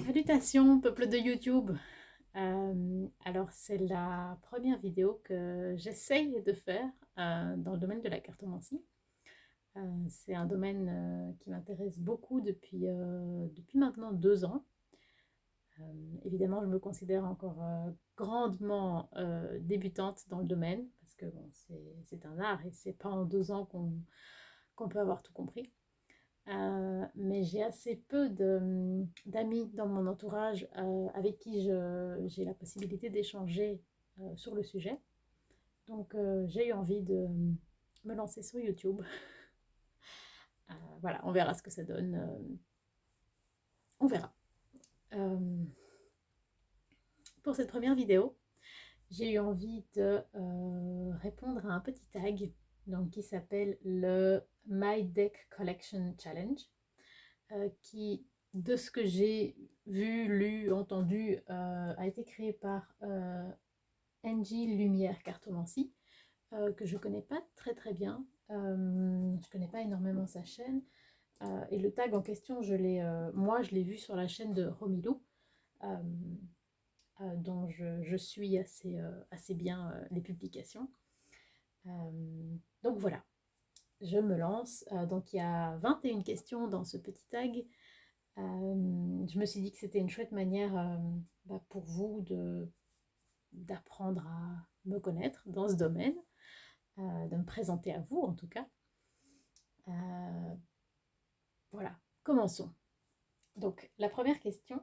Salutations, peuple de YouTube. Alors, c'est la première vidéo que j'essaye de faire dans le domaine de la cartomancie. C'est un domaine qui m'intéresse beaucoup depuis maintenant 2 ans. Évidemment, je me considère encore grandement débutante dans le domaine parce que bon, c'est un art et c'est pas en 2 ans qu'on peut avoir tout compris. Mais j'ai assez peu d'amis dans mon entourage avec qui j'ai la possibilité d'échanger sur le sujet. Donc j'ai eu envie de me lancer sur YouTube. Voilà, on verra ce que ça donne. On verra. Euh, pour cette première vidéo, j'ai eu envie de répondre à un petit tag donc, qui s'appelle le My Deck Collection Challenge. Qui, de ce que j'ai vu, lu, entendu, a été créé par Angie Lumière Cartomancie, que je ne connais pas très très bien. Je ne connais pas énormément sa chaîne. Et le tag en question, moi, je l'ai vu sur la chaîne de Romilou, euh, dont je suis assez bien les publications. Donc voilà, je me lance. Donc il y a 21 questions dans ce petit tag. Je me suis dit que c'était une chouette manière pour vous d'apprendre à me connaître dans ce domaine, de me présenter à vous en tout cas. Voilà, commençons. Donc la première question,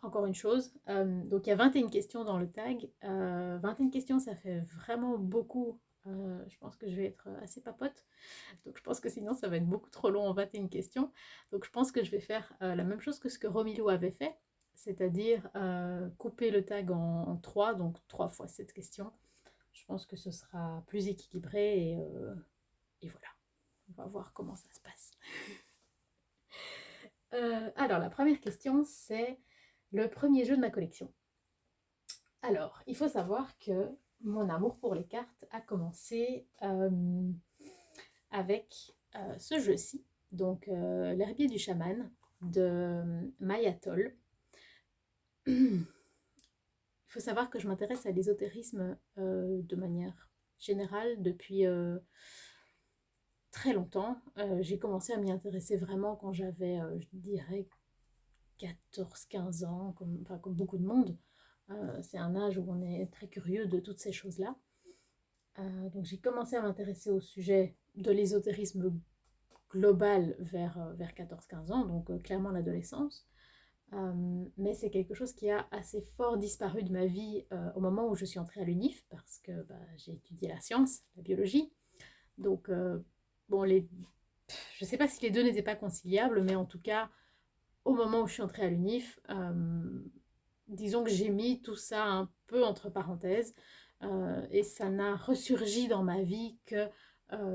encore une chose, donc il y a 21 questions dans le tag. 21 questions, ça fait vraiment beaucoup. Je pense que je vais être assez papote. Donc je pense que sinon ça va être beaucoup trop long en 21 questions. Donc je pense que je vais faire la même chose que ce que Romilou avait fait, c'est-à-dire couper le tag en 3, donc 3 fois cette question. Je pense que ce sera plus équilibré et voilà. On va voir comment ça se passe. Alors la première question, c'est le premier jeu de ma collection. Alors, il faut savoir que mon amour pour les cartes a commencé avec ce jeu-ci, donc l'herbier du chaman de Mayatol. Il faut savoir que je m'intéresse à l'ésotérisme de manière générale depuis très longtemps. J'ai commencé à m'y intéresser vraiment quand j'avais, je dirais, 14-15 ans, comme beaucoup de monde. C'est un âge où on est très curieux de toutes ces choses-là. Donc j'ai commencé à m'intéresser au sujet de l'ésotérisme global vers 14-15 ans, donc clairement l'adolescence. Mais c'est quelque chose qui a assez fort disparu de ma vie au moment où je suis entrée à l'UNIF, parce que j'ai étudié la science, la biologie. Donc, bon, je ne sais pas si les deux n'étaient pas conciliables, mais en tout cas, au moment où je suis entrée à l'UNIF, disons que j'ai mis tout ça un peu entre parenthèses, et ça n'a ressurgi dans ma vie que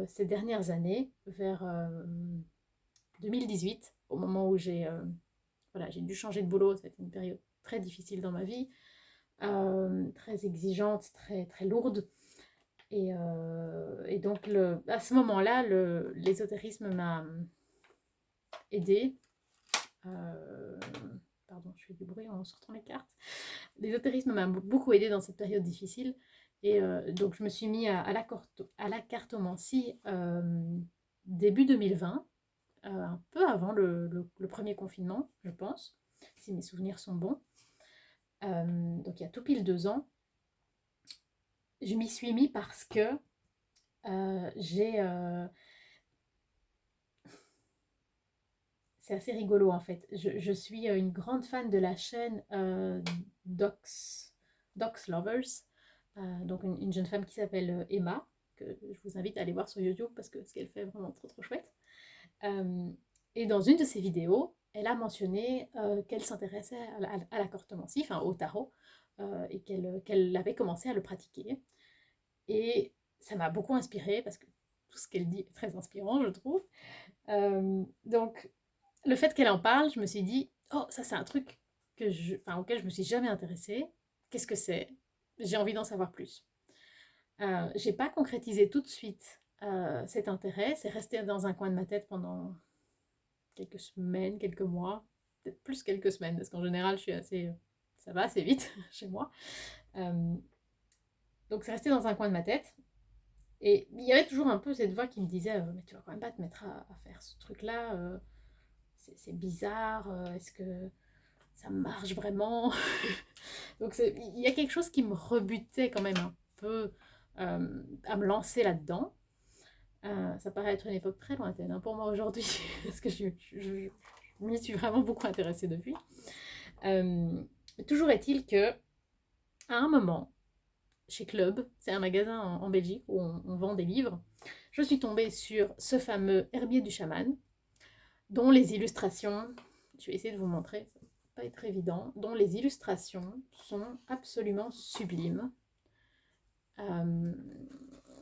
ces dernières années, vers 2018, au moment où j'ai dû changer de boulot. C'était une période très difficile dans ma vie, très exigeante, très, très lourde. Et donc, à ce moment-là, l'ésotérisme m'a aidée. Pardon, je fais du bruit en sortant les cartes. L'ésotérisme m'a beaucoup aidée dans cette période difficile. Et donc, je me suis mis à la cartomancie début 2020, un peu avant le premier confinement, je pense, si mes souvenirs sont bons. Donc, il y a tout pile 2 ans. Je m'y suis mis parce que j'ai... c'est assez rigolo en fait. Je suis une grande fan de la chaîne Docs Lovers, donc une jeune femme qui s'appelle Emma, que je vous invite à aller voir sur YouTube parce que ce qu'elle fait est vraiment trop trop chouette. Et dans une de ses vidéos, elle a mentionné qu'elle s'intéressait à la cartomancie, enfin au tarot, et qu'elle avait commencé à le pratiquer. Et ça m'a beaucoup inspirée parce que tout ce qu'elle dit est très inspirant, je trouve. Donc, le fait qu'elle en parle, je me suis dit, oh, ça c'est un truc auquel je me suis jamais intéressée. Qu'est-ce que c'est? J'ai envie d'en savoir plus. J'ai pas concrétisé tout de suite cet intérêt. C'est resté dans un coin de ma tête pendant quelques semaines, quelques mois, peut-être plus quelques semaines, parce qu'en général, ça va assez vite chez moi. Donc c'est resté dans un coin de ma tête. Et il y avait toujours un peu cette voix qui me disait mais tu vas quand même pas te mettre à faire ce truc-là, c'est bizarre, est-ce que ça marche vraiment? Donc il y a quelque chose qui me rebutait quand même un peu à me lancer là-dedans. Ça paraît être une époque très lointaine pour moi aujourd'hui, parce que je m'y suis vraiment beaucoup intéressée depuis. Toujours est-il que, à un moment, chez Club, c'est un magasin en Belgique où on vend des livres, je suis tombée sur ce fameux Herbier du chaman, dont les illustrations, je vais essayer de vous montrer, ça va pas être évident, dont les illustrations sont absolument sublimes.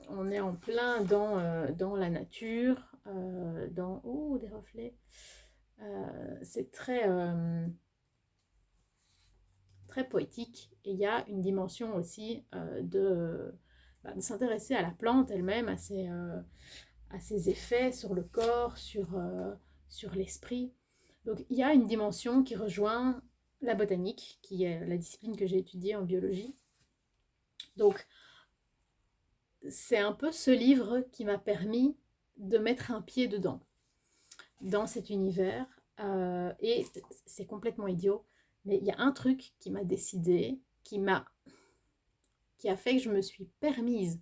On est en plein dans la nature, dans... Oh, des reflets. C'est très poétique. Et il y a une dimension aussi de s'intéresser à la plante elle-même, à ses effets sur le corps, sur l'esprit. Donc il y a une dimension qui rejoint la botanique, qui est la discipline que j'ai étudiée en biologie. Donc c'est un peu ce livre qui m'a permis de mettre un pied dedans, dans cet univers. Et c'est complètement idiot, mais il y a un truc qui m'a décidé, qui a fait que je me suis permise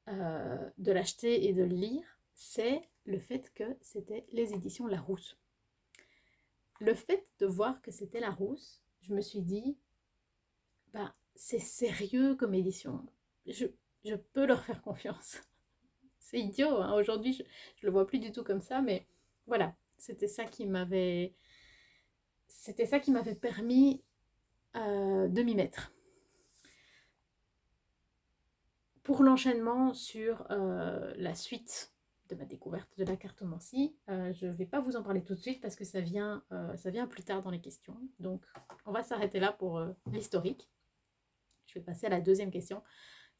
de l'acheter et de le lire, c'est le fait que c'était les éditions Larousse. Le fait de voir que c'était Larousse, je me suis dit, bah, c'est sérieux comme édition. Je peux leur faire confiance. C'est idiot, hein. Aujourd'hui, je le vois plus du tout comme ça, mais voilà, c'était ça qui m'avait permis de m'y mettre. Pour l'enchaînement sur la suite de ma découverte de la cartomancie, je ne vais pas vous en parler tout de suite parce que ça vient plus tard dans les questions. Donc, on va s'arrêter là pour l'historique. Je vais passer à la deuxième question.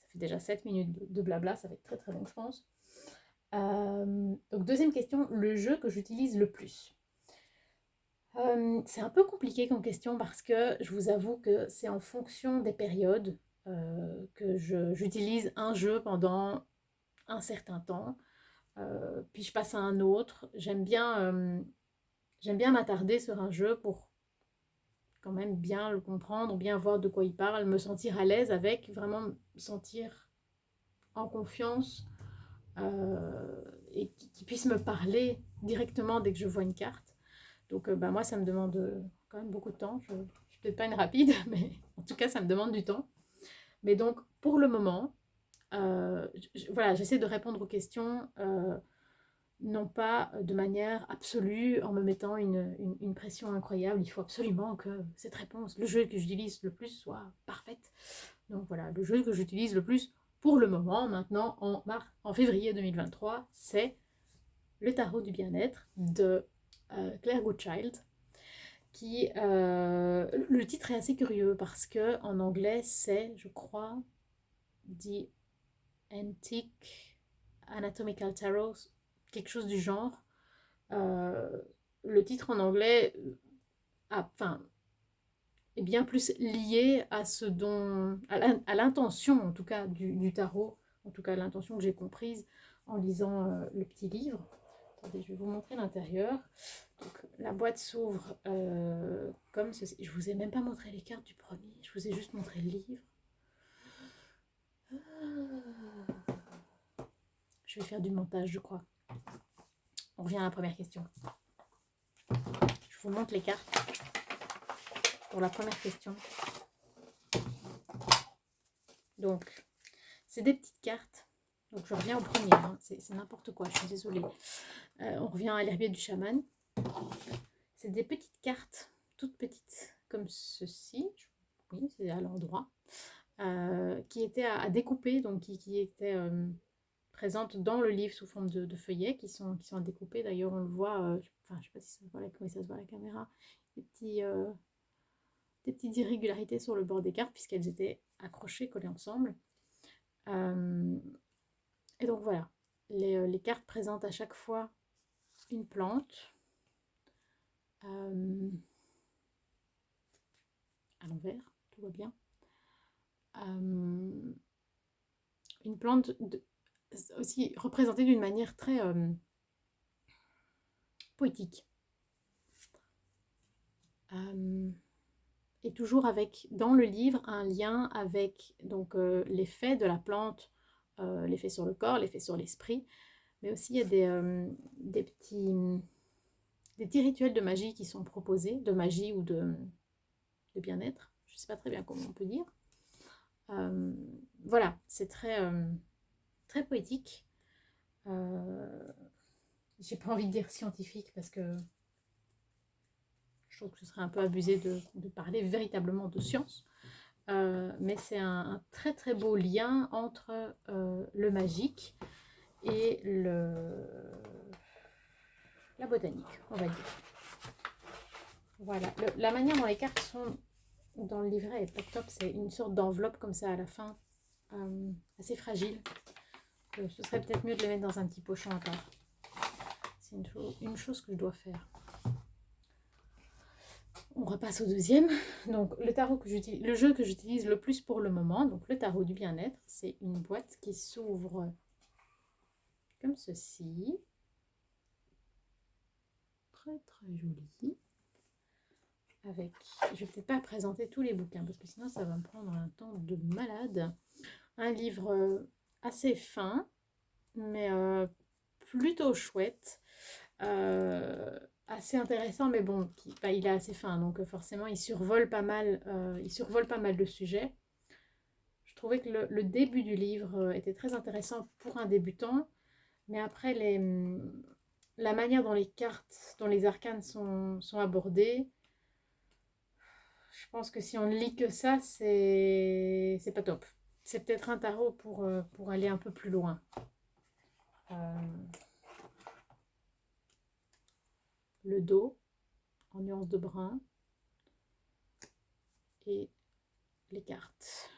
Ça fait déjà 7 minutes de blabla, ça va être très très long, je pense. Donc, deuxième question, le jeu que j'utilise le plus. C'est un peu compliqué comme question parce que je vous avoue que c'est en fonction des périodes que j'utilise un jeu pendant un certain temps, puis je passe à un autre. J'aime bien m'attarder sur un jeu pour quand même bien le comprendre, bien voir de quoi il parle, me sentir à l'aise avec, vraiment me sentir en confiance et qu'il puisse me parler directement dès que je vois une carte. Donc moi, ça me demande quand même beaucoup de temps. Je ne suis peut-être pas une rapide, mais en tout cas, ça me demande du temps. Mais donc, pour le moment, voilà, j'essaie de répondre aux questions, non pas de manière absolue, en me mettant une pression incroyable. Il faut absolument que cette réponse, le jeu que j'utilise le plus, soit parfaite. Donc voilà, le jeu que j'utilise le plus pour le moment, maintenant, en février 2023, c'est le tarot du bien-être de Claire Goodchild. Le titre est assez curieux parce que en anglais c'est, je crois, The Antique Anatomical Tarot, quelque chose du genre. Le titre en anglais est bien plus lié à à l'intention en tout cas du tarot, en tout cas l'intention que j'ai comprise en lisant le petit livre. Attendez, je vais vous montrer l'intérieur. Donc, la boîte s'ouvre comme ceci. Je vous ai même pas montré les cartes du premier, je vous ai juste montré le livre. Je vais faire du montage, je crois. On revient à la première question. Je vous montre les cartes pour la première question. Donc, c'est des petites cartes. Donc, je reviens au premier. Hein. C'est n'importe quoi, je suis désolée. On revient à l'herbier du chaman. C'est des petites cartes, toutes petites, comme ceci. Oui, c'est à l'endroit. Qui étaient à découper, donc qui étaient présentes dans le livre sous forme de feuillets qui sont à découper. D'ailleurs, on le voit, je ne sais pas si ça se voit, comment ça se voit à la caméra, des petites irrégularités sur le bord des cartes puisqu'elles étaient accrochées, collées ensemble. Et donc voilà, les cartes présentent à chaque fois une plante. voit bien. Une plante aussi représentée d'une manière très poétique. Et toujours avec, dans le livre, un lien avec donc l'effet de la plante, l'effet sur le corps, l'effet sur l'esprit, mais aussi il y a des petits rituels de magie qui sont proposés, de magie ou de bien-être, je ne sais pas très bien comment on peut dire. Voilà, c'est très poétique. J'ai pas envie de dire scientifique parce que je trouve que ce serait un peu abusé de parler véritablement de science. Mais c'est un très très beau lien entre le magique et la botanique, on va dire. Voilà, la manière dont les cartes sont dans le livret est pas top, c'est une sorte d'enveloppe comme ça à la fin, assez fragile. Ce serait peut-être mieux de les mettre dans un petit pochon à part. C'est une chose que je dois faire. On repasse au deuxième. Donc le jeu que j'utilise le plus pour le moment, donc le tarot du bien-être, c'est une boîte qui s'ouvre comme ceci. Très très joli. Avec, je vais peut-être pas présenter tous les bouquins parce que sinon ça va me prendre un temps de malade. Un livre assez fin, mais plutôt chouette. Assez intéressant, mais bon, il est assez fin, donc forcément il survole pas mal de sujets. Je trouvais que le début du livre était très intéressant pour un débutant, mais après la manière dont les cartes, dont les arcanes sont abordées, je pense que si on ne lit que ça, c'est pas top. C'est peut-être un tarot pour aller un peu plus loin. Le dos en nuance de brun et les cartes.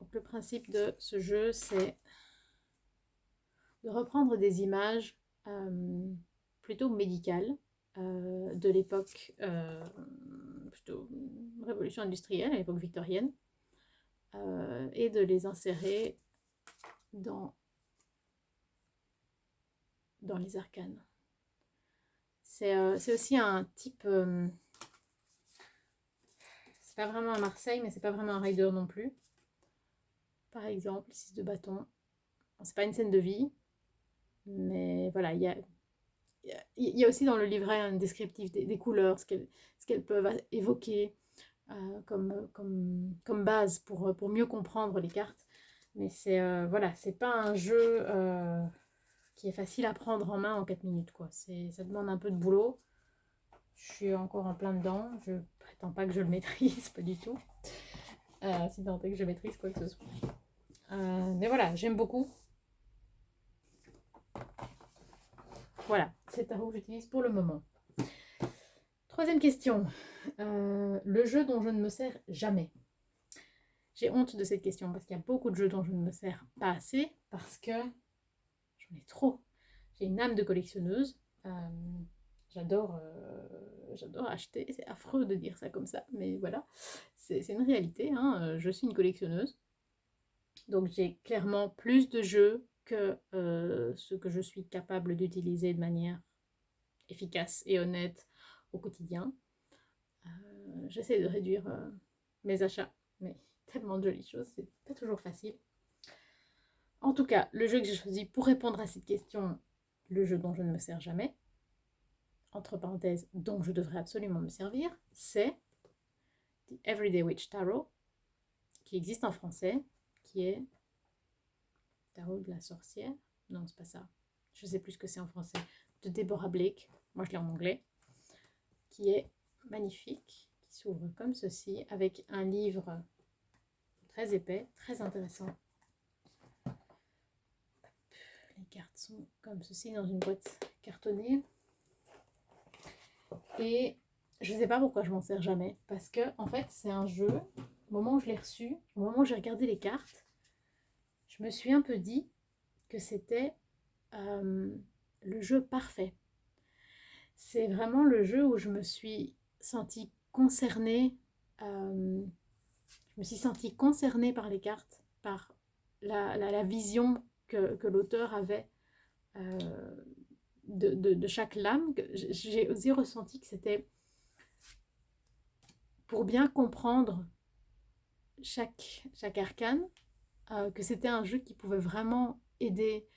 Donc le principe de ce jeu, c'est de reprendre des images plutôt médicales de l'époque plutôt révolution industrielle, à l'époque victorienne, et de les insérer dans les arcanes. C'est aussi un type... c'est pas vraiment un Marseille, mais c'est pas vraiment un rider non plus. Par exemple, 6 de bâton. C'est pas une scène de vie, mais voilà, il y a aussi dans le livret un descriptif des couleurs, ce qu'elles peuvent évoquer comme base pour mieux comprendre les cartes. Mais voilà, c'est pas un jeu qui est facile à prendre en main en 4 minutes, quoi. Ça demande un peu de boulot. Je suis encore en plein dedans. Je prétends pas que je le maîtrise, pas du tout. Si tant est que je maîtrise quoi que ce soit. Mais voilà, j'aime beaucoup. Voilà, c'est le tarot que j'utilise pour le moment. Troisième question. Le jeu dont je ne me sers jamais. J'ai honte de cette question parce qu'il y a beaucoup de jeux dont je ne me sers pas assez parce que j'en ai trop. J'ai une âme de collectionneuse. J'adore acheter. C'est affreux de dire ça comme ça, mais voilà. C'est une réalité. Hein. Je suis une collectionneuse. Donc j'ai clairement plus de jeux que ce que je suis capable d'utiliser de manière efficace et honnête au quotidien. J'essaie de réduire mes achats, mais tellement de jolies choses, c'est pas toujours facile. En tout cas, le jeu que j'ai choisi pour répondre à cette question, le jeu dont je ne me sers jamais, entre parenthèses, dont je devrais absolument me servir, c'est The Everyday Witch Tarot, qui existe en français, qui est Tarot de la sorcière. Non, c'est pas ça. Je sais plus ce que c'est en français. De Deborah Blake. Moi, je l'ai en anglais. Qui est magnifique. Qui s'ouvre comme ceci. Avec un livre très épais. Très intéressant. Les cartes sont comme ceci dans une boîte cartonnée. Et je ne sais pas pourquoi je m'en sers jamais. Parce que, en fait, c'est un jeu. Au moment où je l'ai reçu, au moment où j'ai regardé les cartes, je me suis un peu dit que c'était le jeu parfait. c'est vraiment le jeu où je me suis sentie concernée, je me suis sentie concernée par les cartes, par la vision que l'auteur avait euh, de chaque lame. J'ai aussi ressenti que c'était pour bien comprendre chaque arcane, que c'était un jeu qui pouvait vraiment aider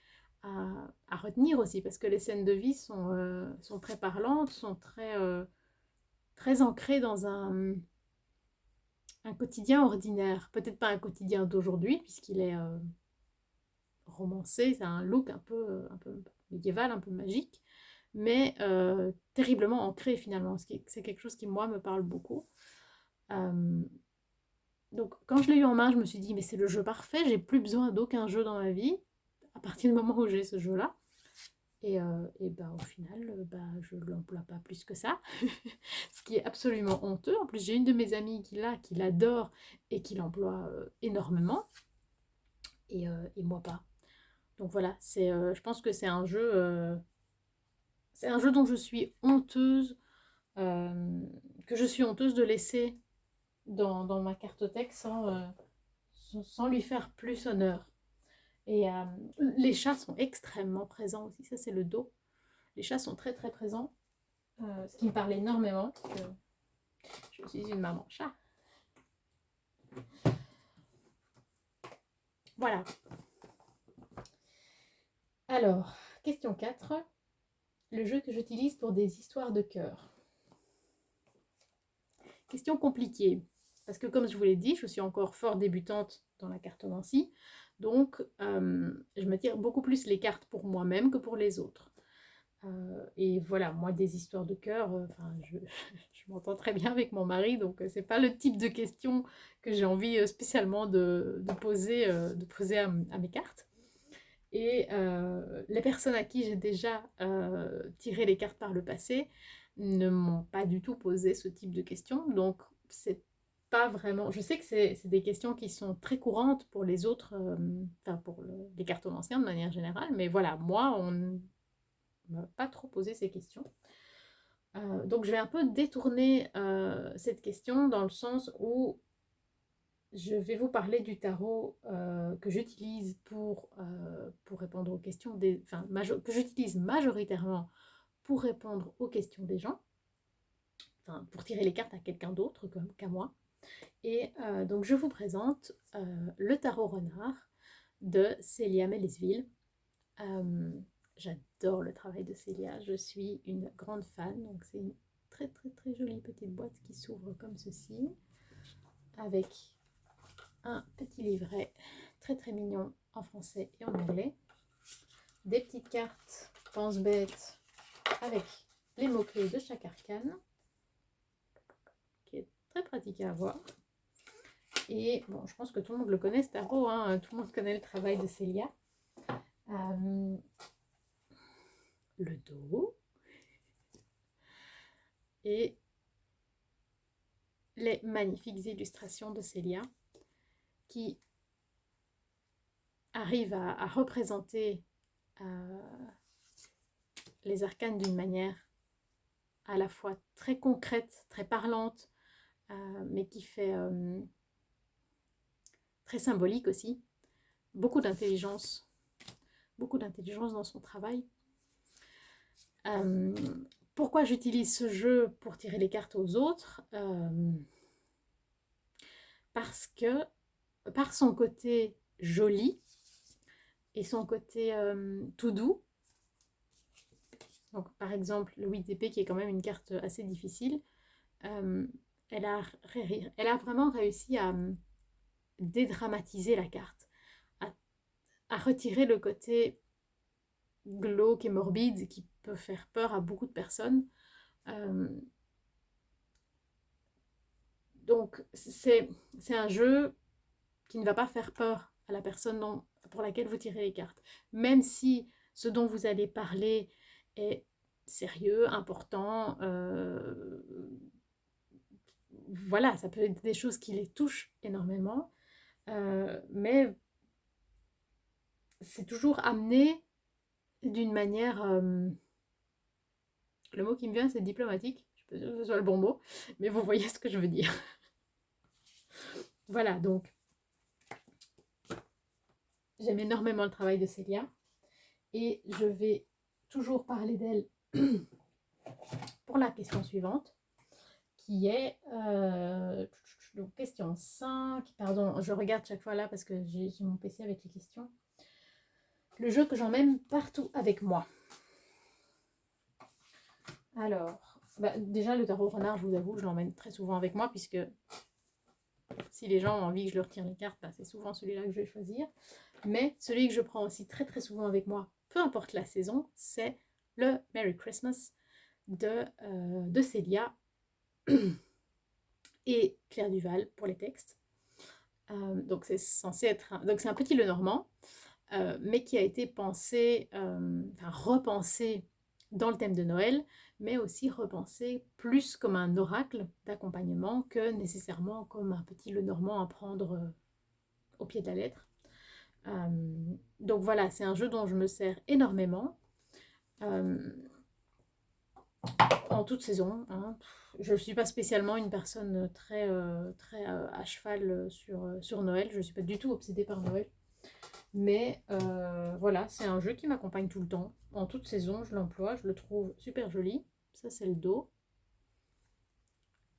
à retenir aussi, parce que les scènes de vie sont très parlantes, sont très ancrées dans un quotidien ordinaire. Peut-être pas un quotidien d'aujourd'hui, puisqu'il est romancé, c'est un look un peu médiéval, un peu magique, mais terriblement ancré finalement. C'est quelque chose qui, moi, me parle beaucoup. Euh, donc, quand je l'ai eu en main, je me suis dit, mais c'est le jeu parfait, j'ai plus besoin d'aucun jeu dans ma vie, à partir du moment où j'ai ce jeu-là. Et bah, au final, bah, je ne l'emploie pas plus que ça, ce qui est absolument honteux. En plus, j'ai une de mes amies qui l'adore et qui l'emploie énormément, et moi pas. Donc voilà, je pense que c'est un jeu dont je suis honteuse, euh, que je suis honteuse de laisser dans ma cartothèque sans lui faire plus honneur. Et les chats sont extrêmement présents aussi, ça c'est le dos. Les chats sont très très présents, ce qui me parle énormément, parce que je suis une maman chat. Voilà. Alors, question 4. Le jeu que j'utilise pour des histoires de cœur. Question compliquée, parce que comme je vous l'ai dit, je suis encore fort débutante dans la cartomancie, donc je me tire beaucoup plus les cartes pour moi-même que pour les autres. Et voilà, moi, des histoires de cœur, je m'entends très bien avec mon mari, donc c'est pas le type de question que j'ai envie spécialement de poser à mes cartes. Et les personnes à qui j'ai déjà tiré les cartes par le passé ne m'ont pas du tout posé ce type de questions. Donc, c'est pas vraiment. Je sais que c'est des questions qui sont très courantes pour les autres, enfin pour les cartomanciens de manière générale, mais voilà, moi, on ne m'a pas trop posé ces questions. Donc, je vais un peu détourner cette question dans le sens où je vais vous parler du tarot que j'utilise pour répondre aux questions que j'utilise majoritairement pour répondre aux questions des gens, enfin pour tirer les cartes à quelqu'un d'autre qu'à moi. Et donc je vous présente le tarot renard de Célia Melesville. J'adore le travail de Célia, je suis une grande fan. Donc c'est une très très très jolie petite boîte qui s'ouvre comme ceci, avec un petit livret très très mignon en français et en anglais, des petites cartes pense-bête avec les mots-clés de chaque arcane, qui est très pratique à avoir. Et bon, je pense que tout le monde le connaît, ce tarot, hein, tout le monde connaît le travail de Célia. Le dos et les magnifiques illustrations de Célia qui arrivent à représenter les arcanes d'une manière à la fois très concrète, très parlante, mais qui fait très symbolique aussi. Beaucoup d'intelligence dans son travail. Pourquoi j'utilise ce jeu pour tirer les cartes aux autres? Parce que, par son côté joli et son côté tout doux, donc par exemple le 8 d'épée qui est quand même une carte assez difficile, elle a vraiment réussi à dédramatiser la carte, à retirer le côté glauque et morbide qui peut faire peur à beaucoup de personnes. Donc c'est un jeu qui ne va pas faire peur à la personne pour laquelle vous tirez les cartes. Même si ce dont vous allez parler est sérieux, important, voilà, ça peut être des choses qui les touchent énormément, mais c'est toujours amené d'une manière Le mot qui me vient, c'est diplomatique. Je ne suis pas sûre que ce soit le bon mot, mais vous voyez ce que je veux dire. Voilà, donc, j'aime énormément le travail de Célia. Et je vais toujours parler d'elle pour la question suivante, qui est... donc, question 5. Pardon, je regarde chaque fois là parce que j'ai mon PC avec les questions. Le jeu que j'emmène partout avec moi. Alors, déjà le tarot renard, je vous avoue, je l'emmène très souvent avec moi puisque si les gens ont envie que je leur tire les cartes, c'est souvent celui-là que je vais choisir. Mais celui que je prends aussi très très souvent avec moi, peu importe la saison, c'est le Merry Christmas de Célia et Claire Duval pour les textes. Donc c'est censé être donc c'est un petit Lenormand, mais qui a été pensé, repensé dans le thème de Noël, mais aussi repensé plus comme un oracle d'accompagnement que nécessairement comme un petit Lenormand à prendre au pied de la lettre. Donc voilà, c'est un jeu dont je me sers énormément. En toute saison. Hein. Je ne suis pas spécialement une personne très à cheval sur Noël. Je ne suis pas du tout obsédée par Noël. Mais voilà, c'est un jeu qui m'accompagne tout le temps. En toute saison, je l'emploie. Je le trouve super joli. Ça, c'est le dos.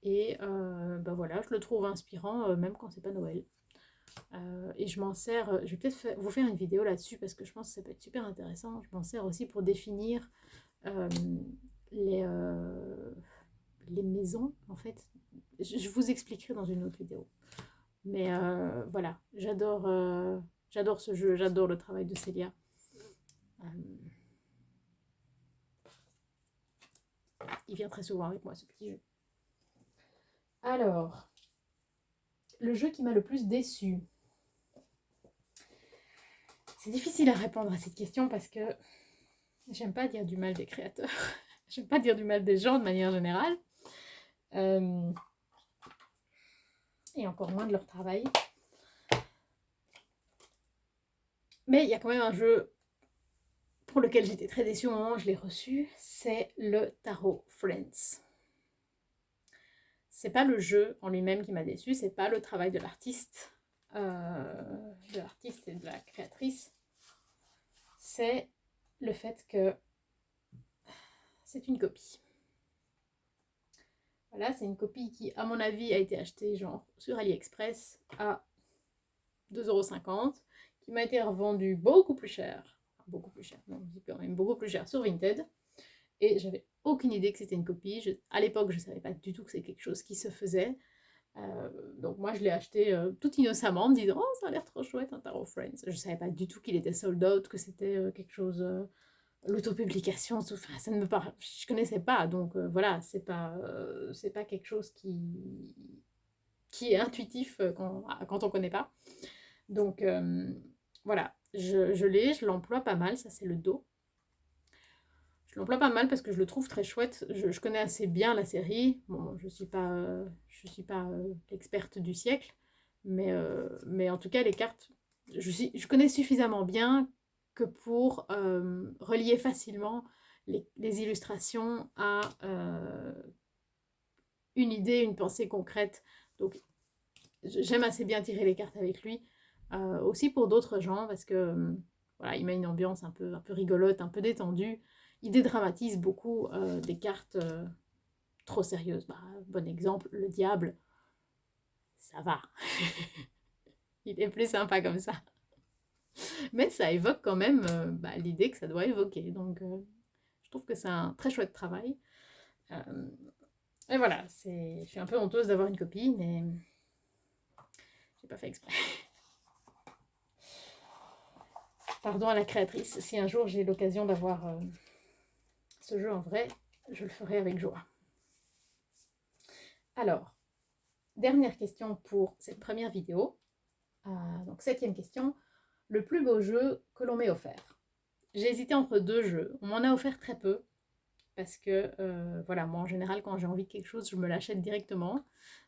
Et voilà, je le trouve inspirant même quand c'est pas Noël. Et je m'en sers, je vais peut-être vous faire une vidéo là-dessus parce que je pense que ça peut être super intéressant. Je m'en sers aussi pour définir les maisons, en fait. Je vous expliquerai dans une autre vidéo. Mais voilà, j'adore ce jeu, j'adore le travail de Célia. Il vient très souvent avec moi, ce petit jeu. Alors, le jeu qui m'a le plus déçu. C'est difficile à répondre à cette question parce que j'aime pas dire du mal des créateurs. J'aime pas dire du mal des gens de manière générale. Et encore moins de leur travail. Mais il y a quand même un jeu pour lequel j'étais très déçue au moment où je l'ai reçu, c'est le Tarot Friends. C'est pas le jeu en lui-même qui m'a déçue, c'est pas le travail de l'artiste et de la créatrice. C'est le fait que c'est une copie. Voilà, c'est une copie qui, à mon avis, a été achetée genre sur AliExpress à 2,50 €, qui m'a été revendue beaucoup plus cher. Beaucoup plus cher, non, quand même beaucoup plus cher sur Vinted. Et j'avais aucune idée que c'était une copie. À l'époque, je ne savais pas du tout que c'était quelque chose qui se faisait. Donc moi, je l'ai acheté tout innocemment en me disant « Oh, ça a l'air trop chouette, un Tarot Friends ». Je ne savais pas du tout qu'il était sold out, que c'était quelque chose... l'autopublication, enfin, ça ne me parle... Je ne connaissais pas, donc voilà, c'est pas quelque chose qui est intuitif quand on ne connaît pas. Donc voilà, je l'ai, je l'emploie pas mal, ça c'est le dos. Je l'emploie pas mal parce que je le trouve très chouette. Je connais assez bien la série. Bon, je suis pas l'experte du siècle, mais en tout cas, les cartes, je connais suffisamment bien que pour relier facilement les illustrations à une idée, une pensée concrète. Donc, j'aime assez bien tirer les cartes avec lui. Aussi pour d'autres gens, parce que voilà, il met une ambiance un peu rigolote, un peu détendue. Il dédramatise beaucoup des cartes trop sérieuses. Bon exemple, le diable, ça va. Il est plus sympa comme ça. Mais ça évoque quand même l'idée que ça doit évoquer. Donc je trouve que c'est un très chouette travail. Et voilà, je suis un peu honteuse d'avoir une copie, mais j'ai pas fait exprès. Pardon à la créatrice, si un jour j'ai l'occasion d'avoir ce jeu en vrai, je le ferai avec joie. Alors, dernière question pour cette première vidéo. Donc, 7e question. Le plus beau jeu que l'on m'ait offert. J'ai hésité entre deux jeux. On m'en a offert très peu. Parce que, voilà, moi en général, quand j'ai envie de quelque chose, je me l'achète directement.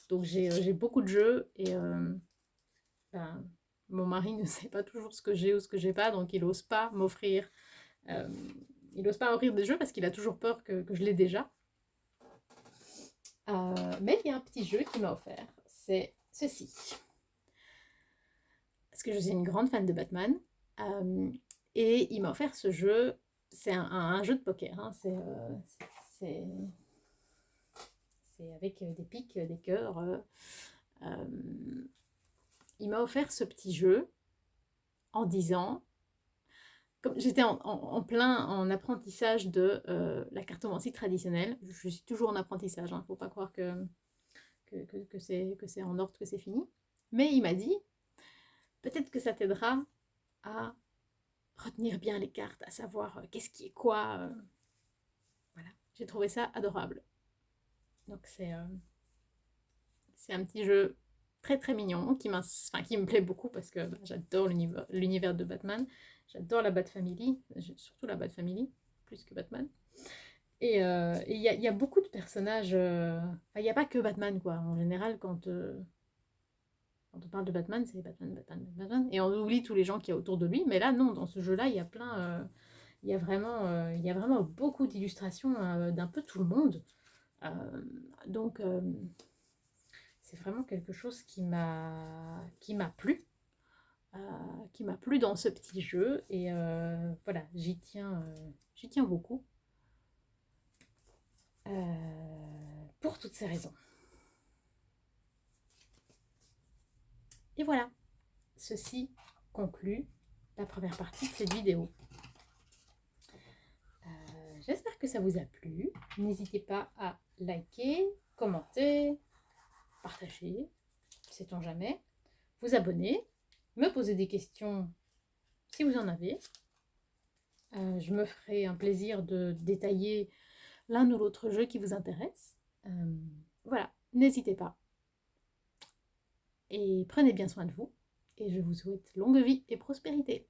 Donc, j'ai beaucoup de jeux et mon mari ne sait pas toujours ce que j'ai ou ce que j'ai pas. Donc, il n'ose pas m'offrir il n'ose pas ouvrir des jeux parce qu'il a toujours peur que je l'ai déjà. Mais il y a un petit jeu qu'il m'a offert, c'est ceci. Parce que je suis une grande fan de Batman. Et il m'a offert ce jeu. C'est un jeu de poker. Hein, c'est avec des piques, des cœurs. Il m'a offert ce petit jeu en disant, comme j'étais en plein en apprentissage de la cartomancie traditionnelle, je suis toujours en apprentissage, il ne faut pas croire que c'est en ordre, que c'est fini. Mais il m'a dit, peut-être que ça t'aidera à retenir bien les cartes, à savoir qu'est-ce qui est quoi. Voilà, j'ai trouvé ça adorable. Donc c'est un petit jeu très très mignon qui me plaît beaucoup parce que j'adore l'univers de Batman. J'adore la Bat Family, surtout la Bat Family, plus que Batman. Et il y a beaucoup de personnages. Il n'y a pas que Batman, quoi. En général, quand on parle de Batman, c'est Batman, Batman, Batman. Et on oublie tous les gens qu'il y a autour de lui. Mais là, non, dans ce jeu-là, il y a plein. Il y a vraiment beaucoup d'illustrations d'un peu tout le monde. Donc, c'est vraiment quelque chose qui m'a plu. Qui m'a plu dans ce petit jeu. Et voilà, j'y tiens beaucoup. Pour toutes ces raisons. Et voilà, ceci conclut la première partie de cette vidéo. J'espère que ça vous a plu. N'hésitez pas à liker, commenter, partager, sait-on jamais, vous abonner, me poser des questions si vous en avez. Je me ferai un plaisir de détailler l'un ou l'autre jeu qui vous intéresse. Voilà, n'hésitez pas. Et prenez bien soin de vous. Et je vous souhaite longue vie et prospérité.